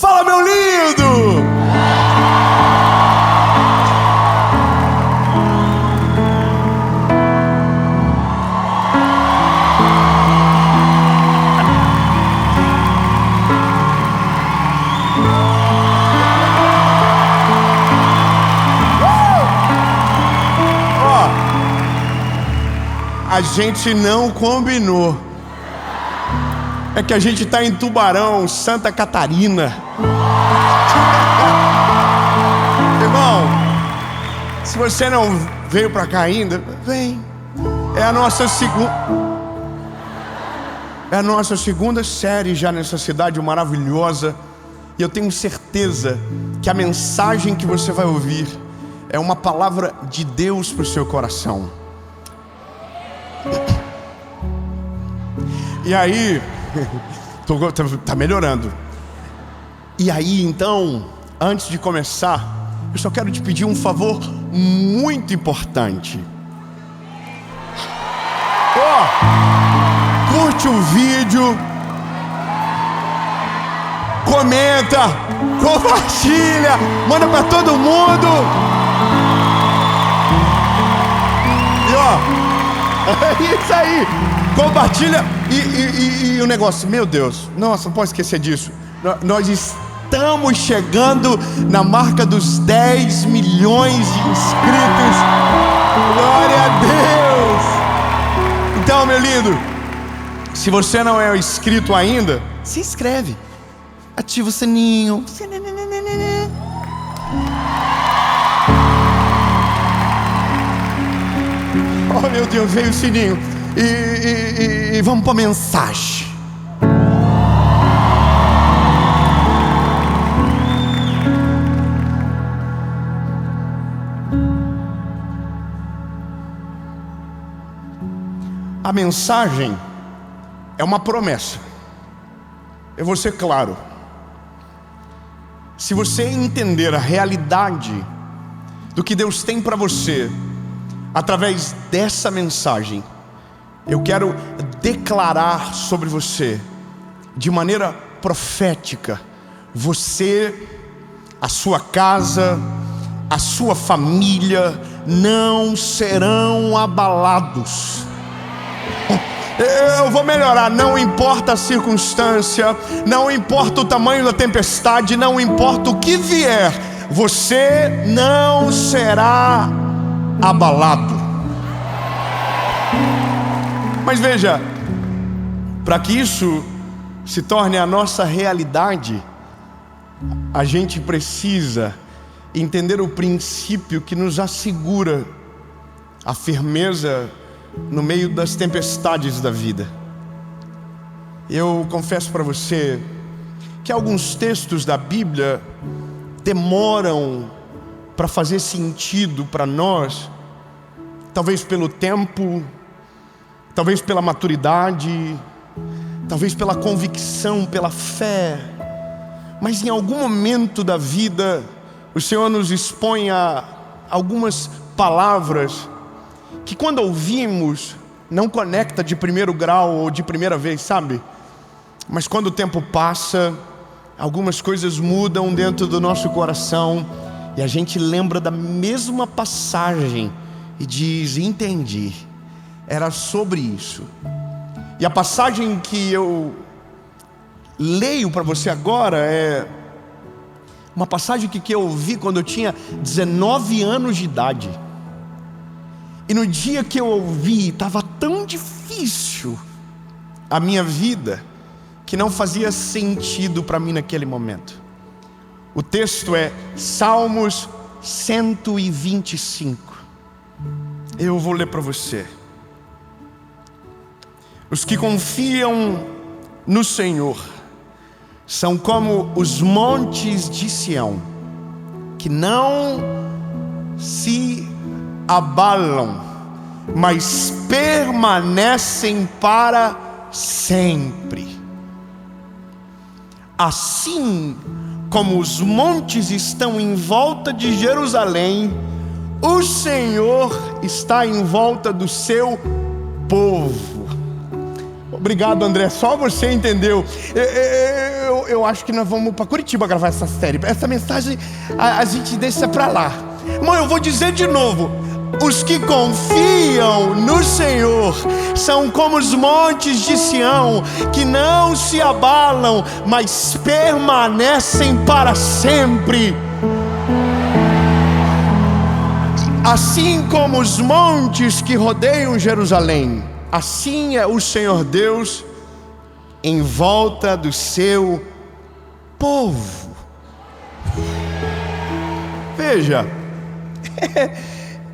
Fala, meu lindo! A gente não combinou. É que a gente tá em Tubarão, Santa Catarina. Irmão, se você não veio pra cá ainda, vem. É a nossa segunda série já nessa cidade maravilhosa. E eu tenho certeza que a mensagem que você vai ouvir é uma palavra de Deus pro seu coração. E aí, tá melhorando. E aí, então, antes de começar, eu só quero te pedir um favor muito importante. Curte o vídeo, comenta, compartilha, manda pra todo mundo. E é isso aí, compartilha. E o negócio, meu Deus, nossa, não pode esquecer disso. Nós estamos chegando na marca dos 10 milhões de inscritos. Glória a Deus. Então, meu lindo, se você não é inscrito ainda, se inscreve, ativa o sininho. Oh, meu Deus, veio o sininho. E vamos para a mensagem. A mensagem é uma promessa. Eu vou ser claro. Se você entender a realidade do que Deus tem para você através dessa mensagem, eu quero declarar sobre você, de maneira profética, você, a sua casa, a sua família não serão abalados. Eu vou melhorar, não importa a circunstância, não importa o tamanho da tempestade, não importa o que vier, você não será abalado. Mas veja, para que isso se torne a nossa realidade, a gente precisa entender o princípio que nos assegura a firmeza no meio das tempestades da vida. Eu confesso para você que alguns textos da Bíblia demoram para fazer sentido para nós, talvez pelo tempo, talvez pela maturidade, talvez pela convicção, pela fé. Mas em algum momento da vida, o Senhor nos expõe a algumas palavras que, quando ouvimos, não conecta de primeiro grau ou de primeira vez, sabe? Mas quando o tempo passa, algumas coisas mudam dentro do nosso coração e a gente lembra da mesma passagem e diz: entendi, era sobre isso. E a passagem que eu leio para você agora é uma passagem que eu ouvi quando eu tinha 19 anos de idade. E no dia que eu ouvi, estava tão difícil a minha vida, que não fazia sentido para mim naquele momento. O texto é Salmos 125. Eu vou ler para você. Os que confiam no Senhor são como os montes de Sião, que não se abalam, mas permanecem para sempre. Assim como os montes estão em volta de Jerusalém, o Senhor está em volta do seu povo. Obrigado, André, só você entendeu. Eu acho que nós vamos para Curitiba gravar essa série. Essa mensagem a gente deixa para lá. Irmão, eu vou dizer de novo: os que confiam no Senhor são como os montes de Sião, que não se abalam, mas permanecem para sempre. Assim como os montes que rodeiam Jerusalém, assim é o Senhor Deus em volta do seu povo. Veja,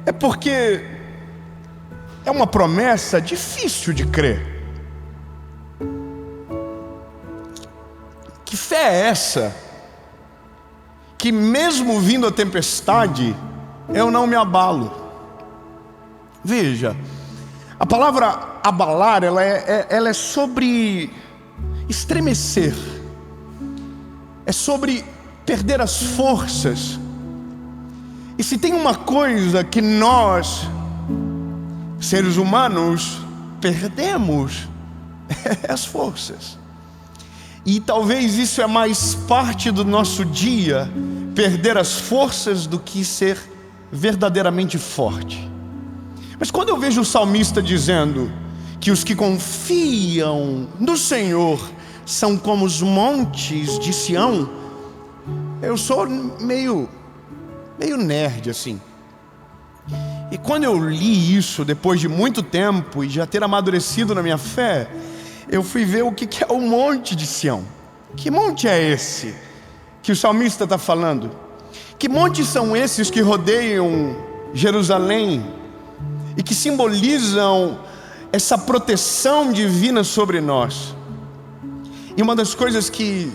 é porque é uma promessa difícil de crer. Que fé é essa? Que mesmo vindo a tempestade, eu não me abalo. Veja, a palavra abalar, ela é sobre estremecer, é sobre perder as forças. E se tem uma coisa que nós, seres humanos, perdemos, é as forças. E talvez isso é mais parte do nosso dia, perder as forças, do que ser verdadeiramente forte. Mas quando eu vejo o salmista dizendo que os que confiam no Senhor são como os montes de Sião, eu sou meio nerd assim. E quando eu li isso, depois de muito tempo e já ter amadurecido na minha fé, eu fui ver o que é o monte de Sião. Que monte é esse que o salmista está falando? Que montes são esses que rodeiam Jerusalém e que simbolizam essa proteção divina sobre nós? E uma das coisas que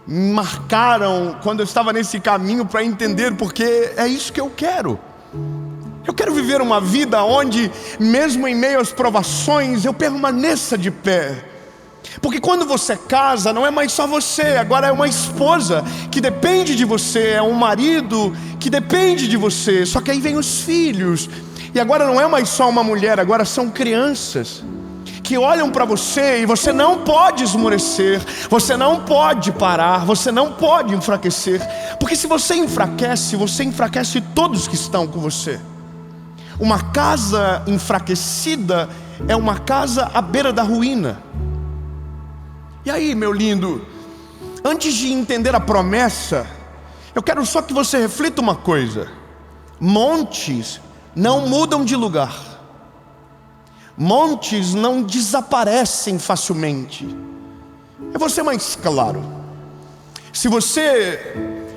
me marcaram quando eu estava nesse caminho para entender, porque é isso que eu quero. Eu quero viver uma vida onde, mesmo em meio às provações, eu permaneça de pé. Porque quando você casa, não é mais só você, agora é uma esposa que depende de você, é um marido que depende de você. Só que aí vem os filhos, e agora não é mais só uma mulher, agora são crianças que olham para você, e você não pode esmorecer, você não pode parar, você não pode enfraquecer. Porque se você enfraquece todos que estão com você. Uma casa enfraquecida é uma casa à beira da ruína. E aí, meu lindo, antes de entender a promessa, eu quero só que você reflita uma coisa: montes não mudam de lugar, montes não desaparecem facilmente. Eu vou ser mais claro: se você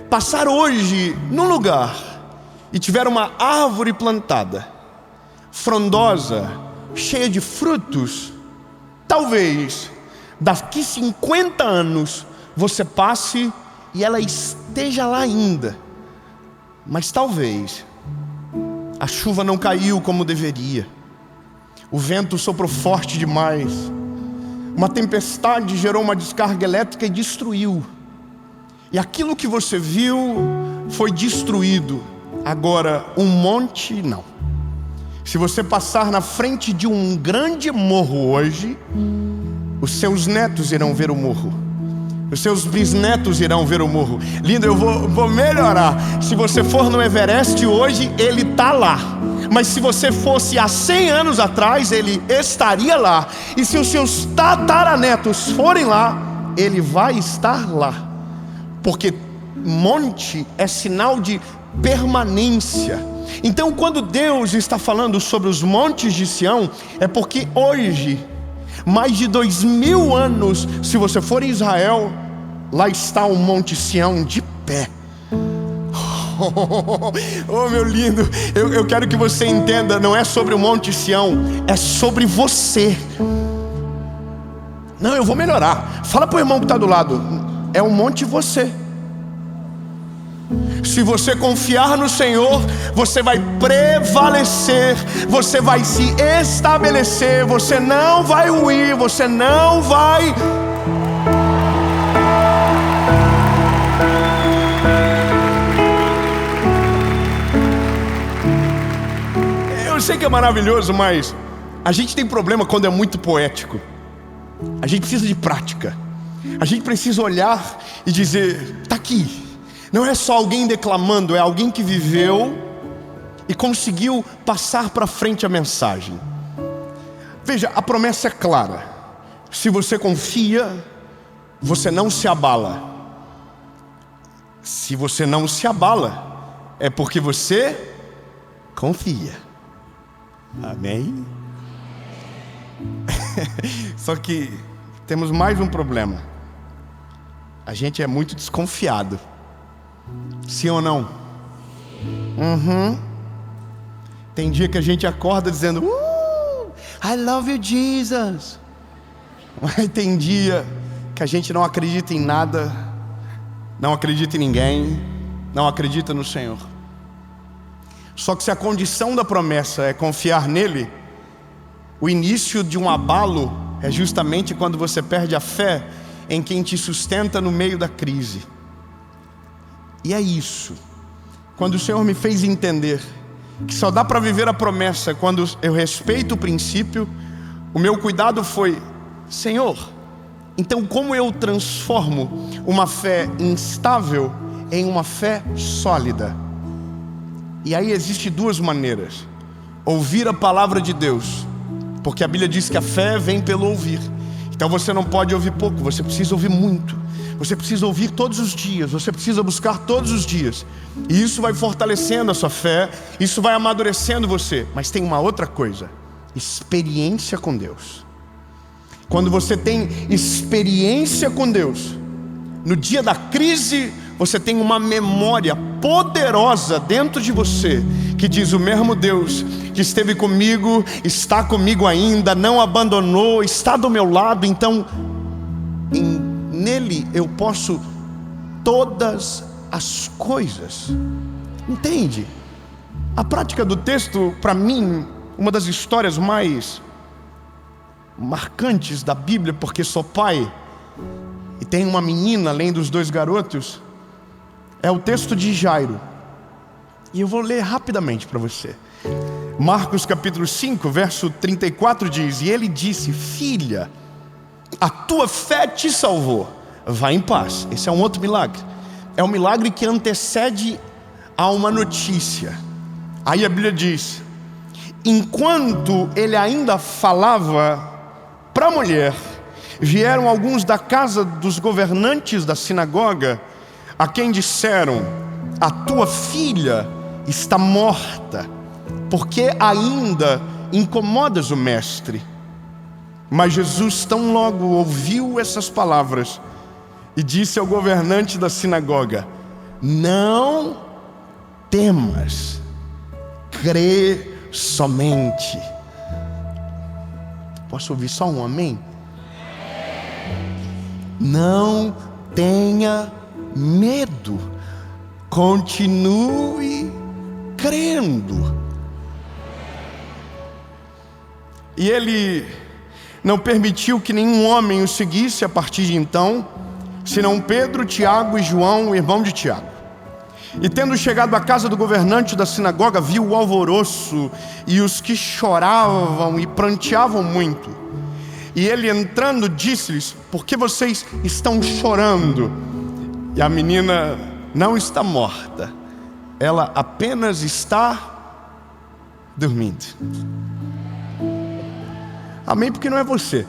passar hoje num lugar e tiver uma árvore plantada, frondosa, cheia de frutos, talvez daqui 50 anos você passe e ela esteja lá ainda. Mas talvez a chuva não caiu como deveria, o vento soprou forte demais, uma tempestade gerou uma descarga elétrica e destruiu. E aquilo que você viu foi destruído. Agora, um monte não. Se você passar na frente de um grande morro hoje, os seus netos irão ver o morro, os seus bisnetos irão ver o morro. Lindo, eu vou melhorar. Se você for no Everest hoje, ele está lá. Mas se você fosse há 100 anos atrás, ele estaria lá. E se os seus tataranetos forem lá, ele vai estar lá. Porque monte é sinal de permanência. Então, quando Deus está falando sobre os montes de Sião, é porque hoje, mais de 2000 anos, se você for em Israel, lá está o Monte Sião de pé. Oh, meu lindo, eu quero que você entenda, não é sobre o Monte Sião, é sobre você. Não, eu vou melhorar. Fala para o irmão que está do lado: é o monte você. Se você confiar no Senhor, você vai prevalecer, você vai se estabelecer, você não vai ruir, você não vai... Eu sei que é maravilhoso, mas a gente tem problema quando é muito poético. A gente precisa de prática. A gente precisa olhar e dizer: está aqui. Não é só alguém declamando, é alguém que viveu e conseguiu passar para frente a mensagem. Veja, a promessa é clara. Se você confia, você não se abala. Se você não se abala, é porque você confia. Amém? Só que temos mais um problema. A gente é muito desconfiado. Sim ou não? Tem dia que a gente acorda dizendo: I love you, Jesus. Mas tem dia que a gente não acredita em nada, não acredita em ninguém, não acredita no Senhor. Só que se a condição da promessa é confiar nele, o início de um abalo é justamente quando você perde a fé em quem te sustenta no meio da crise. E é isso. Quando o Senhor me fez entender que só dá para viver a promessa quando eu respeito o princípio, o meu cuidado foi: Senhor, então como eu transformo uma fé instável em uma fé sólida? E aí existe duas maneiras: ouvir a palavra de Deus, porque a Bíblia diz que a fé vem pelo ouvir. Então você não pode ouvir pouco, você precisa ouvir muito. Você precisa ouvir todos os dias, você precisa buscar todos os dias. E isso vai fortalecendo a sua fé, isso vai amadurecendo você. Mas tem uma outra coisa: experiência com Deus. Quando você tem experiência com Deus, no dia da crise, você tem uma memória poderosa dentro de você, que diz: o mesmo Deus que esteve comigo, está comigo ainda, não abandonou, está do meu lado. Então, nele eu posso todas as coisas. Entende? A prática do texto, para mim, uma das histórias mais marcantes da Bíblia, porque sou pai e tenho uma menina além dos dois garotos, é o texto de Jairo. E eu vou ler rapidamente para você. Marcos capítulo 5, verso 34 diz: e ele disse: filha, a tua fé te salvou, vá em paz. Esse é um outro milagre. É um milagre que antecede a uma notícia. Aí a Bíblia diz: enquanto ele ainda falava para a mulher, vieram alguns da casa dos governantes da sinagoga, a quem disseram: a tua filha está morta, porque ainda incomodas o mestre. Mas Jesus tão logo ouviu essas palavras e disse ao governante da sinagoga: não temas, crê somente. Posso ouvir só um amém? Não tenha medo, continue crendo. E ele não permitiu que nenhum homem o seguisse a partir de então, senão Pedro, Tiago e João, o irmão de Tiago. E tendo chegado à casa do governante da sinagoga, viu o alvoroço e os que choravam e pranteavam muito. E ele, entrando, disse-lhes: por que vocês estão chorando? E a menina não está morta, ela apenas está dormindo. Amém, porque não é você.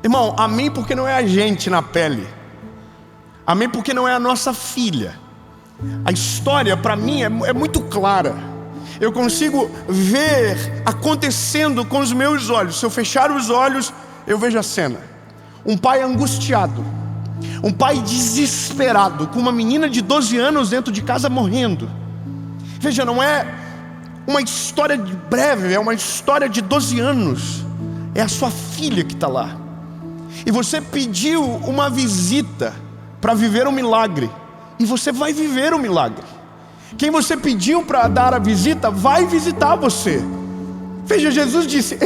Irmão, amém, porque não é a gente na pele. Amém, porque não é a nossa filha. A história para mim é muito clara. Eu consigo ver acontecendo com os meus olhos. Se eu fechar os olhos, eu vejo a cena. Um pai angustiado, um pai desesperado, com uma menina de 12 anos dentro de casa morrendo. Veja, não é uma história breve, é uma história de 12 anos. É a sua filha que está lá. E você pediu uma visita para viver um milagre, e você vai viver um milagre. Quem você pediu para dar a visita vai visitar você. Veja, Jesus disse: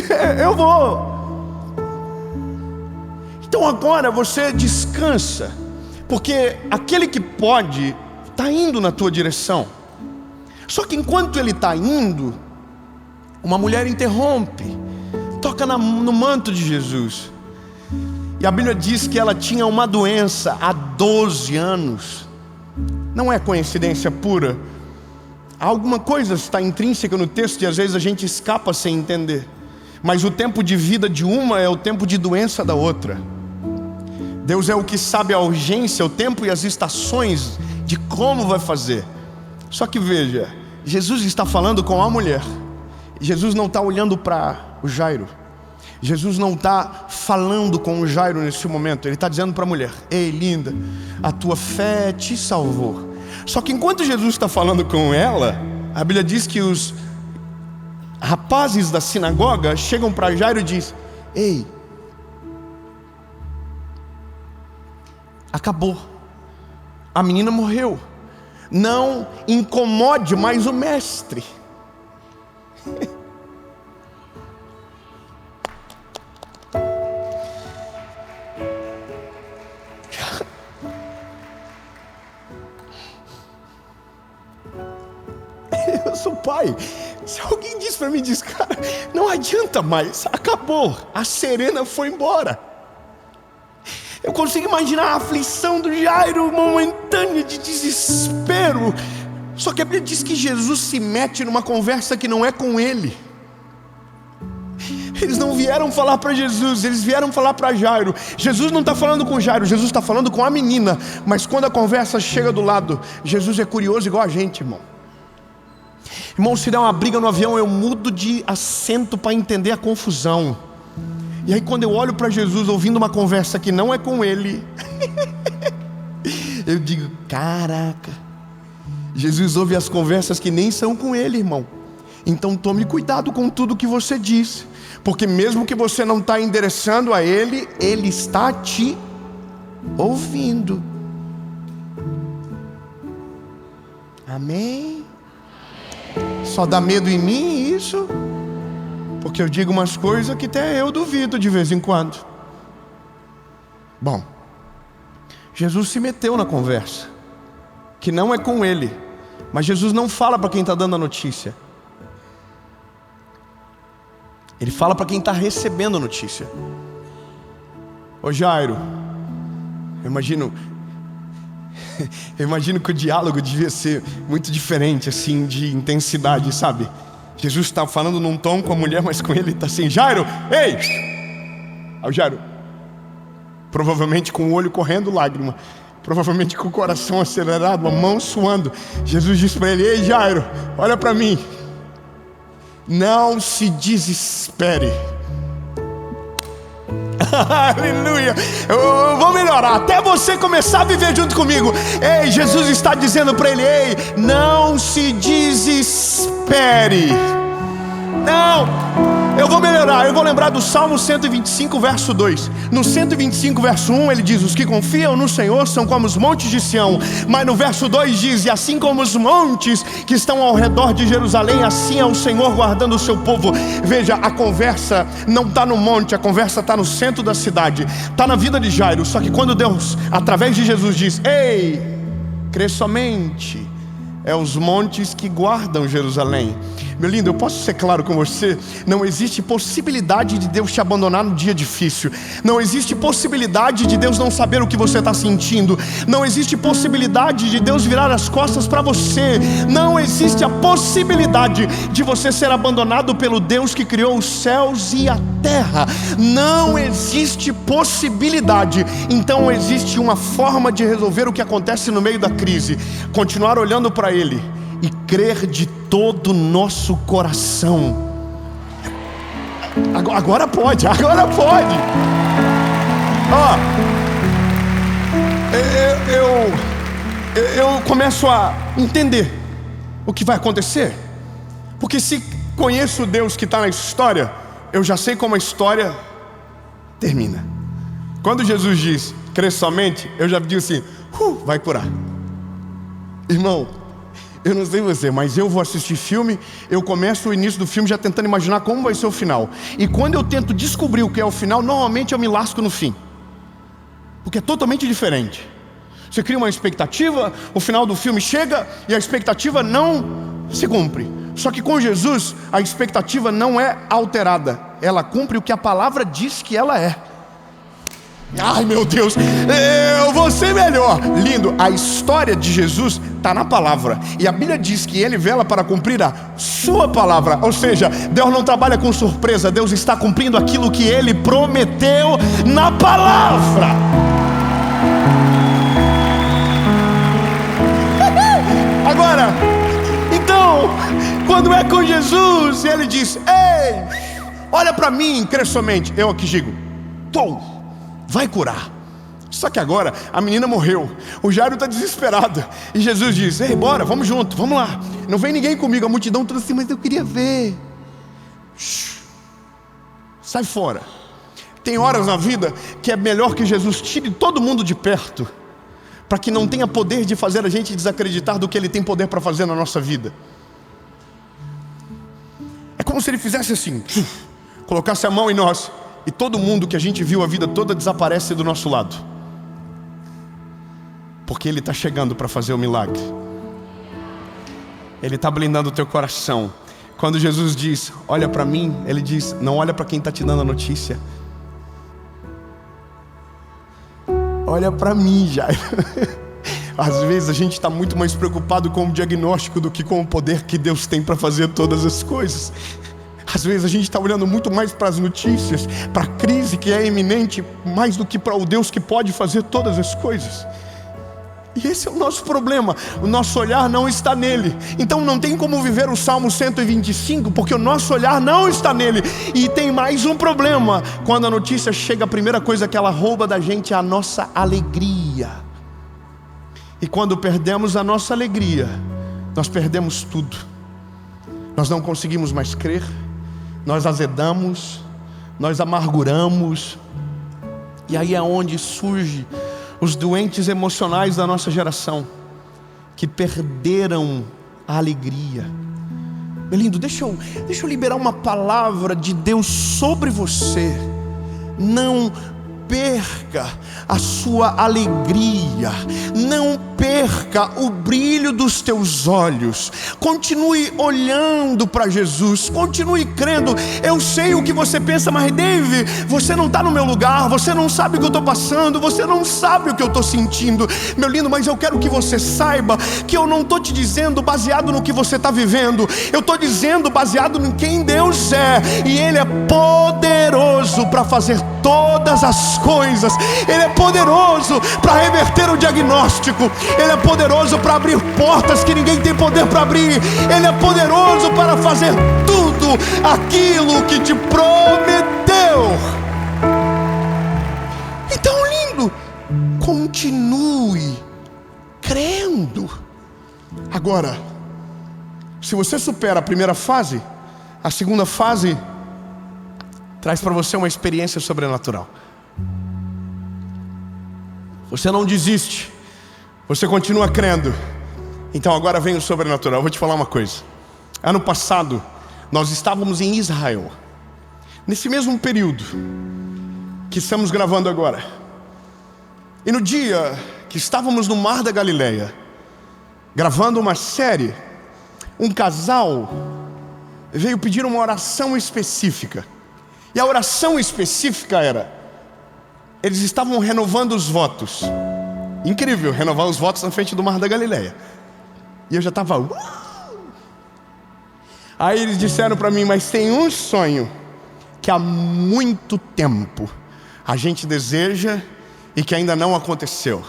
eu vou. Então agora você descansa, porque aquele que pode está indo na tua direção. Só que enquanto ele está indo, uma mulher interrompe: toca no manto de Jesus. E a Bíblia diz que ela tinha uma doença há 12 anos. Não é coincidência pura. Alguma coisa está intrínseca no texto e às vezes a gente escapa sem entender. Mas o tempo de vida de uma é o tempo de doença da outra. Deus é o que sabe a urgência, o tempo e as estações de como vai fazer. Só que veja, Jesus está falando com a mulher. Jesus não está olhando para o Jairo. Jesus não está falando com o Jairo nesse momento. Ele está dizendo para a mulher: ei, linda, a tua fé te salvou. Só que enquanto Jesus está falando com ela, a Bíblia diz que os rapazes da sinagoga chegam para Jairo e dizem: ei, acabou, a menina morreu, não incomode mais o mestre. Eu sou pai. Se alguém diz para mim, diz: cara, não adianta mais, acabou, a Serena foi embora. Eu consigo imaginar a aflição do Jairo momentânea de desespero. Só que a Bíblia diz que Jesus se mete numa conversa que não é com ele. Eles não vieram falar para Jesus, eles vieram falar para Jairo. Jesus não está falando com Jairo, Jesus está falando com a menina. Mas quando a conversa chega do lado, Jesus é curioso igual a gente, irmão. Irmão, se der uma briga no avião, eu mudo de assento para entender a confusão. E aí quando eu olho para Jesus ouvindo uma conversa que não é com ele, eu digo: caraca, Jesus ouve as conversas que nem são com ele, irmão. Então tome cuidado com tudo que você diz, porque mesmo que você não está endereçando a ele, ele está te ouvindo. Amém? Só dá medo em mim isso? Porque eu digo umas coisas que até eu duvido de vez em quando. Bom, Jesus se meteu na conversa, que não é com ele. Mas Jesus não fala para quem está dando a notícia. Ele fala para quem está recebendo a notícia. Ô Jairo, eu imagino que o diálogo devia ser muito diferente, assim, de intensidade, sabe? Jesus está falando num tom com a mulher, mas com ele está assim: Jairo, ei! Aí o Jairo, provavelmente com o olho correndo lágrima, provavelmente com o coração acelerado, a mão suando. Jesus diz para ele: ei Jairo, olha para mim, não se desespere. Aleluia. Eu vou melhorar até você começar a viver junto comigo. Ei, Jesus está dizendo para ele: ei, não se desespere. Não, eu vou melhorar. Eu vou lembrar do Salmo 125 verso 2. No 125 verso 1 ele diz: os que confiam no Senhor são como os montes de Sião. Mas no verso 2 diz: e assim como os montes que estão ao redor de Jerusalém, assim é o Senhor guardando o seu povo. Veja, a conversa não está no monte, a conversa está no centro da cidade, está na vida de Jairo. Só que quando Deus, através de Jesus, diz: ei, crê somente, é os montes que guardam Jerusalém. Meu lindo, eu posso ser claro com você? Não existe possibilidade de Deus te abandonar no dia difícil. Não existe possibilidade de Deus não saber o que você está sentindo. Não existe possibilidade de Deus virar as costas para você. Não existe a possibilidade de você ser abandonado pelo Deus que criou os céus e a terra. Não existe possibilidade. Então existe uma forma de resolver o que acontece no meio da crise: continuar olhando para Ele e crer de todo o nosso coração. Agora pode. Ó, eu começo a entender o que vai acontecer, porque se conheço o Deus que está na história, eu já sei como a história termina. Quando Jesus diz: crê somente, eu já digo assim: vai curar. Irmão, eu não sei você, mas eu vou assistir filme, eu começo o início do filme já tentando imaginar como vai ser o final. E quando eu tento descobrir o que é o final, normalmente eu me lasco no fim, porque é totalmente diferente. Você cria uma expectativa, o final do filme chega e a expectativa não se cumpre. Só que com Jesus, a expectativa não é alterada, ela cumpre o que a palavra diz que ela é. Ai meu Deus, eu vou ser melhor. Lindo, a história de Jesus está na palavra. E a Bíblia diz que Ele vela para cumprir a sua palavra. Ou seja, Deus não trabalha com surpresa. Deus está cumprindo aquilo que Ele prometeu na palavra. Agora, então, quando é com Jesus, Ele diz: ei, olha para mim, crê somente. Eu aqui digo: vai curar. Só que agora a menina morreu, o Jairo está desesperado, e Jesus diz: ei, bora, vamos junto, vamos lá. Não vem ninguém comigo, a multidão toda assim: mas eu queria ver. Sai fora. Tem horas na vida que é melhor que Jesus tire todo mundo de perto, para que não tenha poder de fazer a gente desacreditar do que Ele tem poder para fazer na nossa vida. É como se Ele fizesse assim, colocasse a mão em nós, e todo mundo que a gente viu a vida toda desaparece do nosso lado, porque Ele está chegando para fazer o milagre. Ele está blindando o teu coração. Quando Jesus diz: olha para mim, Ele diz: não olha para quem está te dando a notícia, olha para mim, Jairo. Às vezes a gente está muito mais preocupado com o diagnóstico do que com o poder que Deus tem para fazer todas as coisas. Às vezes a gente está olhando muito mais para as notícias, para a crise que é iminente, mais do que para o Deus que pode fazer todas as coisas. E esse é o nosso problema, o nosso olhar não está nele. Então não tem como viver o Salmo 125, porque o nosso olhar não está nele. E tem mais um problema: quando a notícia chega, a primeira coisa que ela rouba da gente é a nossa alegria. E quando perdemos a nossa alegria, nós perdemos tudo. Nós não conseguimos mais crer, nós azedamos, nós amarguramos. E aí é onde surge os doentes emocionais da nossa geração, que perderam a alegria. Meu lindo, deixa eu liberar uma palavra de Deus sobre você. Não perca a sua alegria, não perca o brilho dos teus olhos. Continue olhando para Jesus, continue crendo. Eu sei o que você pensa, mas Dave, você não está no meu lugar, você não sabe o que eu estou passando, você não sabe o que eu estou sentindo. Meu lindo, mas eu quero que você saiba que eu não estou te dizendo baseado no que você está vivendo, eu estou dizendo baseado em quem Deus é. E Ele é poderoso para fazer todas as coisas. Ele é poderoso para reverter o diagnóstico. Ele é poderoso para abrir portas que ninguém tem poder para abrir. Ele é poderoso para fazer tudo aquilo que te prometeu. Então, lindo, continue crendo. Agora, se você supera a primeira fase, a segunda fase traz para você uma experiência sobrenatural. Você não desiste, você continua crendo. Então agora vem o sobrenatural. Eu vou te falar uma coisa. Ano passado nós estávamos em Israel, nesse mesmo período que estamos gravando agora. E no dia que estávamos no Mar da Galileia, gravando uma série, um casal veio pedir uma oração específica. E a oração específica era: eles estavam renovando os votos. Incrível, renovar os votos na frente do Mar da Galileia. E eu já estava... Aí eles disseram para mim: mas tem um sonho que há muito tempo a gente deseja e que ainda não aconteceu.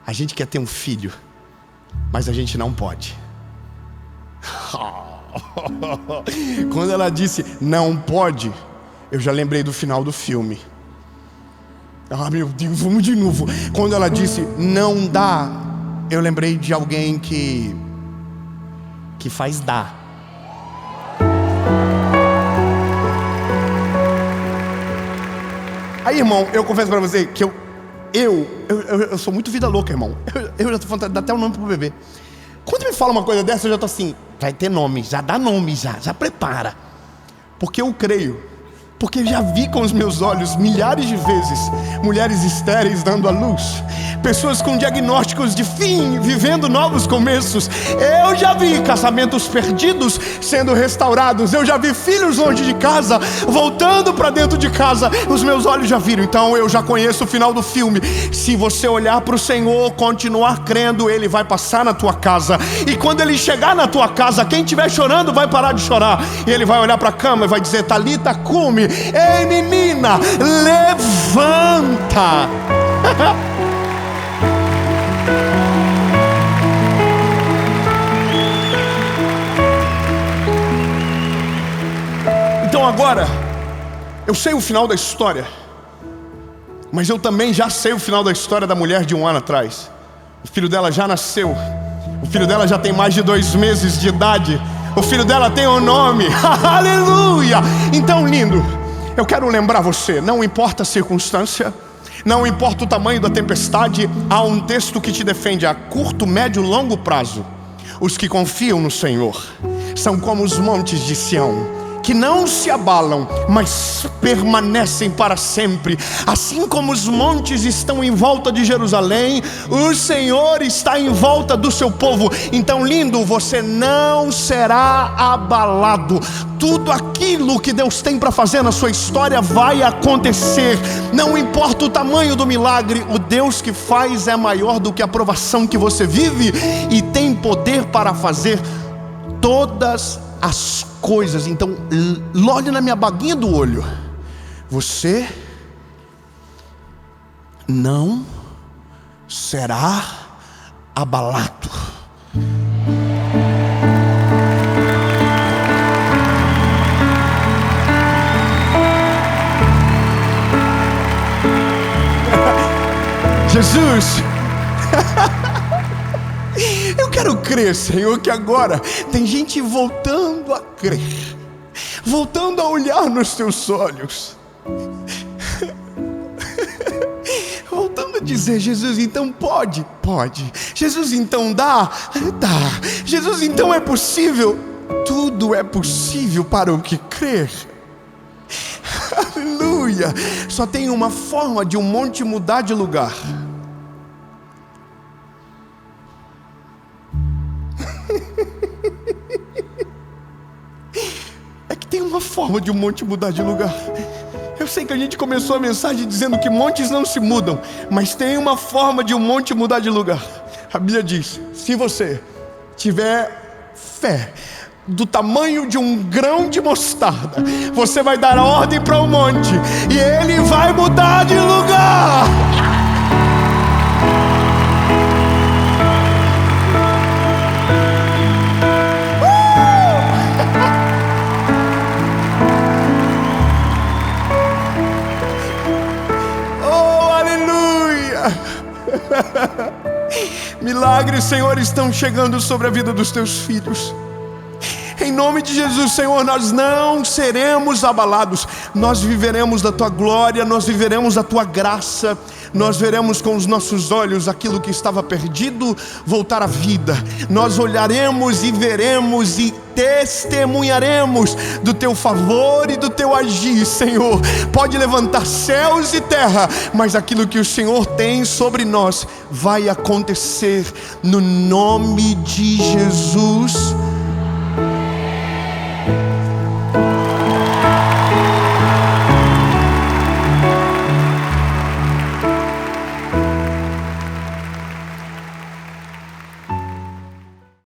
A gente quer ter um filho, mas a gente não pode. Quando ela disse não pode, eu já lembrei do final do filme. Ah, meu Deus, vamos de novo. Quando ela disse não dá, eu lembrei de alguém que faz dar. Aí, irmão, eu confesso pra você que eu sou muito vida louca, irmão. Eu já tô falando, dá até um nome pro bebê. Quando me fala uma coisa dessa, eu já tô assim: vai ter nome, já dá nome, já prepara. Porque eu creio porque já vi com os meus olhos milhares de vezes mulheres estéreis dando à luz, pessoas com diagnósticos de fim, vivendo novos começos. Eu já vi casamentos perdidos sendo restaurados. Eu já vi filhos longe de casa voltando para dentro de casa. Os meus olhos já viram. Então eu já conheço o final do filme. Se você olhar para o Senhor, continuar crendo, Ele vai passar na tua casa. E quando Ele chegar na tua casa, quem estiver chorando vai parar de chorar. E Ele vai olhar para a cama e vai dizer: Talita cumi, ei menina, levanta. Então agora, eu sei o final da história, mas eu também já sei o final da história da mulher de 1 ano atrás. O filho dela já nasceu, o filho dela já tem mais de 2 meses de idade, o filho dela tem um nome. Aleluia! Então, lindo, eu quero lembrar você, não importa a circunstância, não importa o tamanho da tempestade, há um texto que te defende a curto, médio e longo prazo. Os que confiam no Senhor são como os montes de Sião, que não se abalam, mas permanecem para sempre. Assim como os montes estão em volta de Jerusalém, o Senhor está em volta do seu povo. Então, lindo, você não será abalado. Tudo aquilo que Deus tem para fazer na sua história vai acontecer. Não importa o tamanho do milagre, o Deus que faz é maior do que a provação que você vive e tem poder para fazer todas as coisas. Então, olhe na minha baguinha do olho. Você não será abalado. Jesus, eu quero crer, Senhor, que agora tem gente voltando a crer, voltando a olhar nos teus olhos, voltando a dizer: Jesus, então pode. Jesus, então dá. Jesus, então é possível. Tudo é possível para o que crer. Aleluia. Só tem uma forma de um monte mudar de lugar. É que tem uma forma de um monte mudar de lugar. Eu sei que a gente começou a mensagem dizendo que montes não se mudam, mas tem uma forma de um monte mudar de lugar. A Bíblia diz: se você tiver fé do tamanho de um grão de mostarda, você vai dar a ordem para o monte e ele vai mudar de lugar. Oh, aleluia! Milagres, Senhor, estão chegando sobre a vida dos teus filhos. Em nome de Jesus, Senhor, nós não seremos abalados. Nós viveremos da Tua glória, nós viveremos da Tua graça. Nós veremos com os nossos olhos aquilo que estava perdido voltar à vida. Nós olharemos e veremos e testemunharemos do Teu favor e do Teu agir, Senhor. Pode levantar céus e terra, mas aquilo que o Senhor tem sobre nós vai acontecer no nome de Jesus.